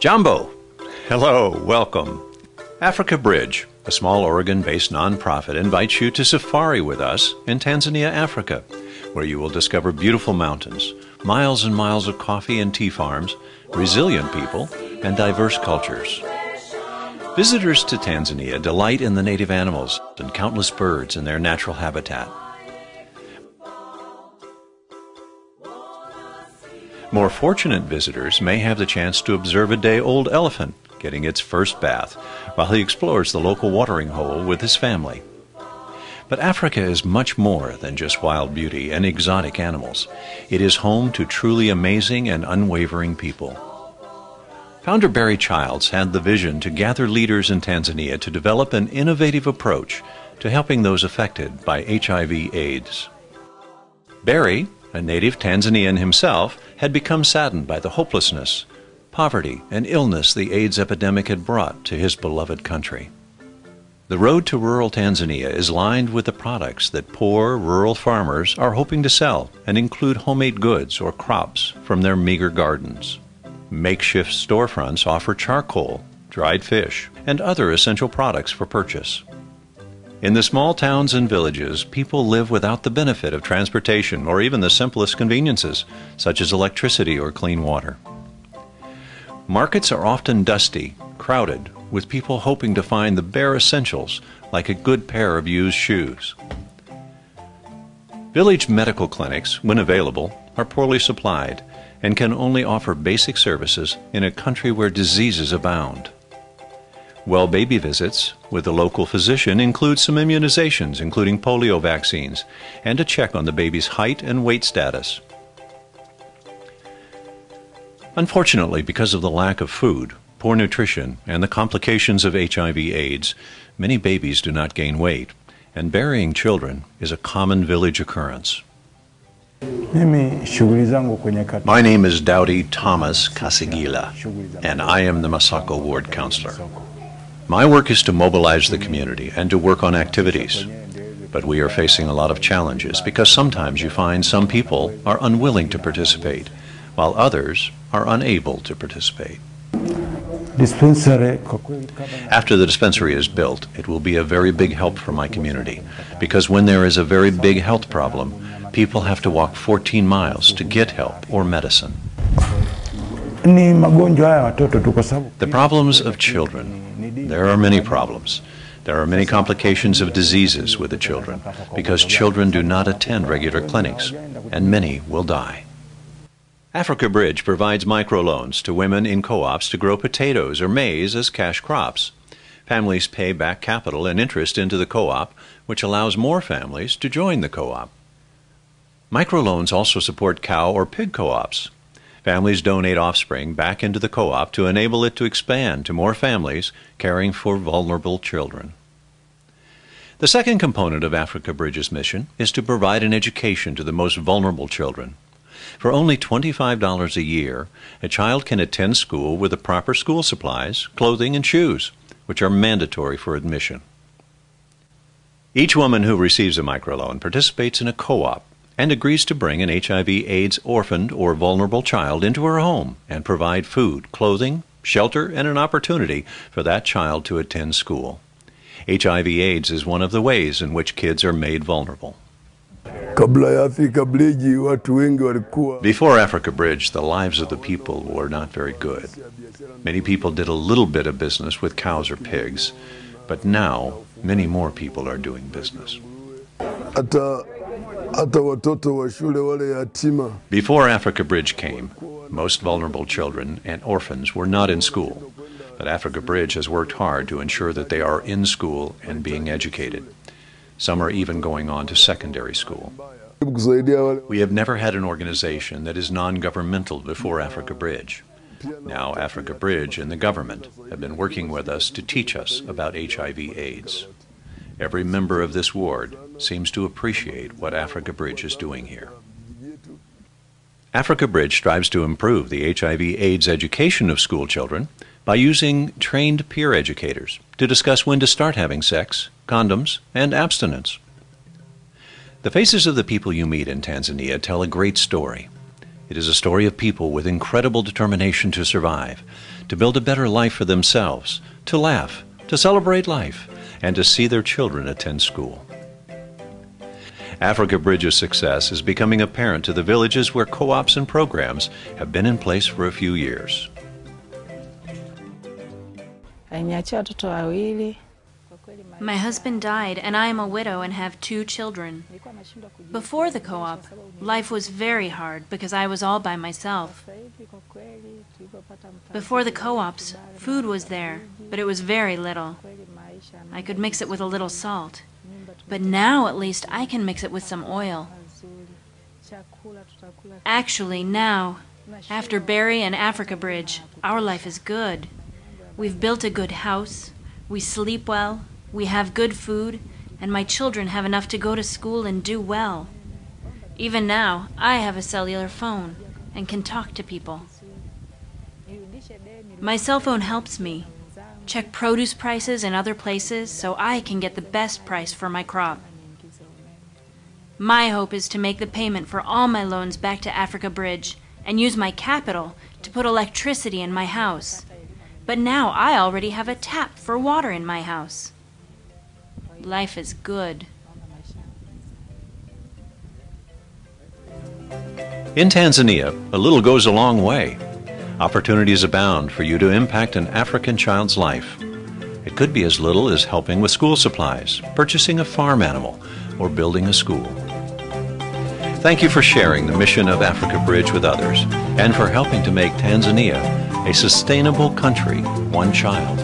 Jambo! Hello, welcome. Africa Bridge, a small Oregon-based nonprofit, invites you to safari with us in Tanzania, Africa, where you will discover beautiful mountains, miles and miles of coffee and tea farms, resilient people, and diverse cultures. Visitors to Tanzania delight in the native animals and countless birds in their natural habitat. More fortunate visitors may have the chance to observe a day-old elephant getting its first bath while he explores the local watering hole with his family. But Africa is much more than just wild beauty and exotic animals. It is home to truly amazing and unwavering people. Founder Barry Childs had the vision to gather leaders in Tanzania to develop an innovative approach to helping those affected by HIV/AIDS. Barry, a native Tanzanian himself, had become saddened by the hopelessness, poverty, and illness the AIDS epidemic had brought to his beloved country. The road to rural Tanzania is lined with the products that poor rural farmers are hoping to sell and include homemade goods or crops from their meager gardens. Makeshift storefronts offer charcoal, dried fish, and other essential products for purchase. In the small towns and villages, people live without the benefit of transportation or even the simplest conveniences, such as electricity or clean water. Markets are often dusty, crowded, with people hoping to find the bare essentials, like a good pair of used shoes. Village medical clinics, when available, are poorly supplied and can only offer basic services in a country where diseases abound. Well baby visits with a local physician include some immunizations, including polio vaccines, and a check on the baby's height and weight status. Unfortunately, because of the lack of food, poor nutrition, and the complications of HIV/AIDS, many babies do not gain weight, and burying children is a common village occurrence. My name is Daudi Thomas Kasigila, and I am the Masako Ward Counselor. My work is to mobilize the community and to work on activities. But we are facing a lot of challenges because sometimes you find some people are unwilling to participate, while others are unable to participate. After the dispensary is built, it will be a very big help for my community, because when there is a very big health problem, people have to walk 14 miles to get help or medicine. The problems of children. There are many problems. There are many complications of diseases with the children because children do not attend regular clinics, and many will die. Africa Bridge provides microloans to women in co-ops to grow potatoes or maize as cash crops. Families pay back capital and interest into the co-op, which allows more families to join the co-op. Microloans also support cow or pig co-ops. Families donate offspring back into the co-op to enable it to expand to more families caring for vulnerable children. The second component of Africa Bridge's mission is to provide an education to the most vulnerable children. For only $25 a year, a child can attend school with the proper school supplies, clothing, and shoes, which are mandatory for admission. Each woman who receives a microloan participates in a co-op and agrees to bring an HIV/AIDS orphaned or vulnerable child into her home and provide food, clothing, shelter, and an opportunity for that child to attend school. HIV/AIDS is one of the ways in which kids are made vulnerable. Before Africa Bridge, the lives of the people were not very good. Many people did a little bit of business with cows or pigs, but now many more people are doing business. Before Africa Bridge came, most vulnerable children and orphans were not in school, but Africa Bridge has worked hard to ensure that they are in school and being educated. Some are even going on to secondary school. We have never had an organization that is non-governmental before Africa Bridge. Now Africa Bridge and the government have been working with us to teach us about HIV/AIDS. Every member of this ward seems to appreciate what Africa Bridge is doing here. Africa Bridge strives to improve the HIV/AIDS education of school children by using trained peer educators to discuss when to start having sex, condoms, and abstinence. The faces of the people you meet in Tanzania tell a great story. It is a story of people with incredible determination to survive, to build a better life for themselves, to laugh, to celebrate life, and to see their children attend school. Africa Bridge's success is becoming apparent to the villages where co-ops and programs have been in place for a few years. My husband died, and I am a widow and have 2 children. Before the co-op, life was very hard because I was all by myself. Before the co-ops, food was there, but it was very little. I could mix it with a little salt. But now, at least, I can mix it with some oil. Actually, now, after Barry and Africa Bridge, our life is good. We've built a good house, we sleep well, we have good food, and my children have enough to go to school and do well. Even now, I have a cellular phone and can talk to people. My cell phone helps me check produce prices in other places so I can get the best price for my crop. My hope is to make the payment for all my loans back to Africa Bridge and use my capital to put electricity in my house. But now I already have a tap for water in my house. Life is good. In Tanzania, a little goes a long way. Opportunities abound for you to impact an African child's life. It could be as little as helping with school supplies, purchasing a farm animal, or building a school. Thank you for sharing the mission of Africa Bridge with others and for helping to make Tanzania a sustainable country, one child